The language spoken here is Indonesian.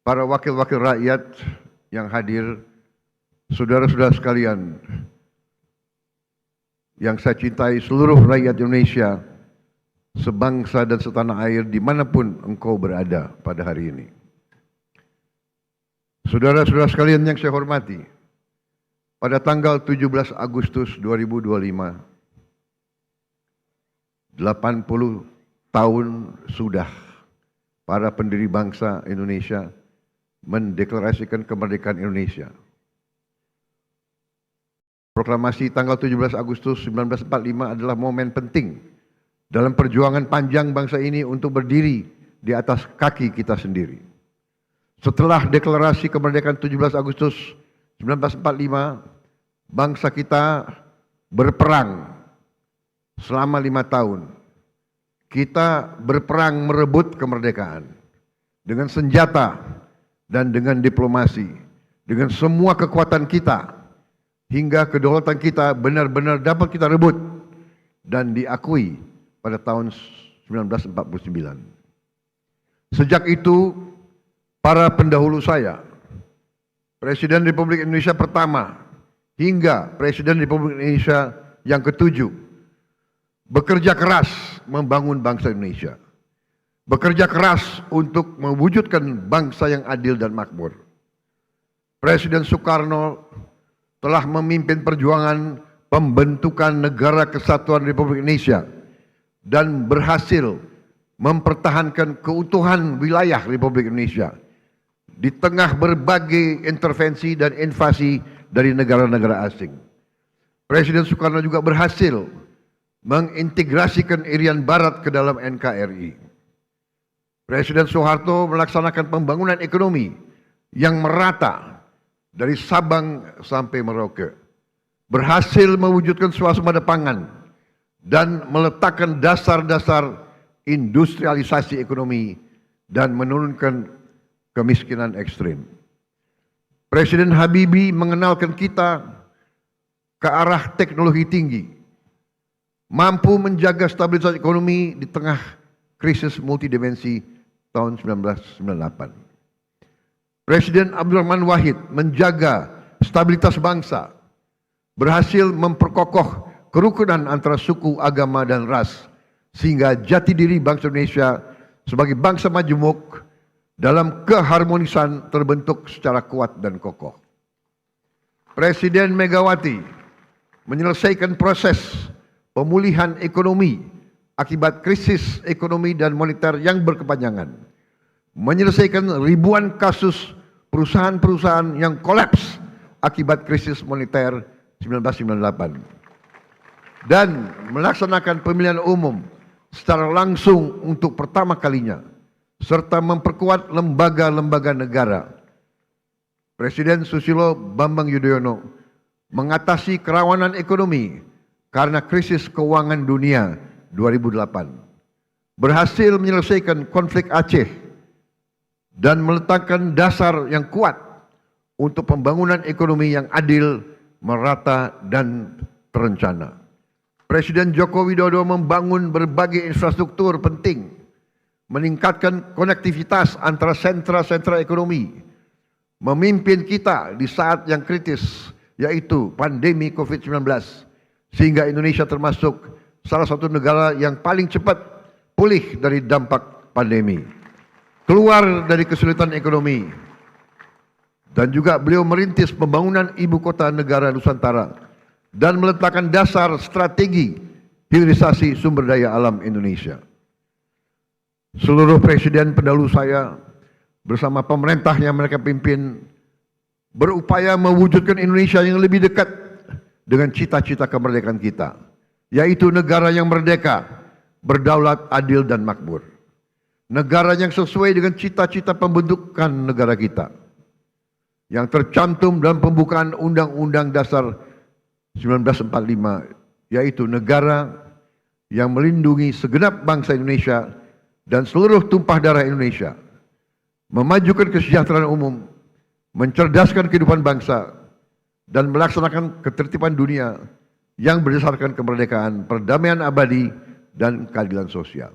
para wakil-wakil rakyat yang hadir, saudara-saudara sekalian yang saya cintai, seluruh rakyat Indonesia, sebangsa dan setanah air dimanapun engkau berada pada hari ini. Saudara-saudara sekalian yang saya hormati, pada tanggal 17 Agustus 2025, 80 tahun sudah para pendiri bangsa Indonesia mendeklarasikan kemerdekaan Indonesia. Proklamasi tanggal 17 Agustus 1945 adalah momen penting dalam perjuangan panjang bangsa ini untuk berdiri di atas kaki kita sendiri. Setelah deklarasi kemerdekaan 17 Agustus 1945, bangsa kita berperang selama 5 tahun. Kita berperang merebut kemerdekaan dengan senjata dan dengan diplomasi, dengan semua kekuatan kita, hingga kedaulatan kita benar-benar dapat kita rebut dan diakui pada tahun 1949. Sejak itu, para pendahulu saya, Presiden Republik Indonesia pertama hingga Presiden Republik Indonesia yang ketujuh, bekerja keras membangun bangsa Indonesia. Bekerja keras untuk mewujudkan bangsa yang adil dan makmur. Presiden Soekarno telah memimpin perjuangan pembentukan Negara Kesatuan Republik Indonesia dan berhasil mempertahankan keutuhan wilayah Republik Indonesia di tengah berbagai intervensi dan invasi dari negara-negara asing. Presiden Soekarno juga berhasil mengintegrasikan Irian Barat ke dalam NKRI. Presiden Soeharto melaksanakan pembangunan ekonomi yang merata dari Sabang sampai Merauke, berhasil mewujudkan swasembada pangan dan meletakkan dasar-dasar industrialisasi ekonomi dan menurunkan kemiskinan ekstrim. Presiden Habibie mengenalkan kita ke arah teknologi tinggi, mampu menjaga stabilitas ekonomi di tengah krisis multidimensi tahun 1998. Presiden Abdurrahman Wahid menjaga stabilitas bangsa, berhasil memperkokoh kerukunan antara suku, agama, dan ras, sehingga jati diri bangsa Indonesia sebagai bangsa majemuk dalam keharmonisan terbentuk secara kuat dan kokoh. Presiden Megawati menyelesaikan proses pemulihan ekonomi akibat krisis ekonomi dan moneter yang berkepanjangan, menyelesaikan ribuan kasus perusahaan-perusahaan yang kolaps akibat krisis moneter 1998, dan melaksanakan pemilihan umum secara langsung untuk pertama kalinya, serta memperkuat lembaga-lembaga negara. Presiden Susilo Bambang Yudhoyono mengatasi kerawanan ekonomi karena krisis keuangan dunia 2008, berhasil menyelesaikan konflik Aceh dan meletakkan dasar yang kuat untuk pembangunan ekonomi yang adil, merata, dan terencana. Presiden Joko Widodo membangun berbagai infrastruktur penting, meningkatkan konektivitas antara sentra-sentra ekonomi, memimpin kita di saat yang kritis, yaitu pandemi COVID-19, sehingga Indonesia termasuk salah satu negara yang paling cepat pulih dari dampak pandemi, keluar dari kesulitan ekonomi, dan juga beliau merintis pembangunan ibu kota negara Nusantara dan meletakkan dasar strategi hilirisasi sumber daya alam Indonesia. Seluruh presiden pendahulu saya bersama pemerintah yang mereka pimpin berupaya mewujudkan Indonesia yang lebih dekat dengan cita-cita kemerdekaan kita, yaitu negara yang merdeka, berdaulat, adil, dan makmur. Negara yang sesuai dengan cita-cita pembentukan negara kita, yang tercantum dalam pembukaan Undang-Undang Dasar 1945, yaitu negara yang melindungi segenap bangsa Indonesia dan seluruh tumpah darah Indonesia, memajukan kesejahteraan umum, mencerdaskan kehidupan bangsa, dan melaksanakan ketertiban dunia yang berdasarkan kemerdekaan, perdamaian abadi, dan keadilan sosial.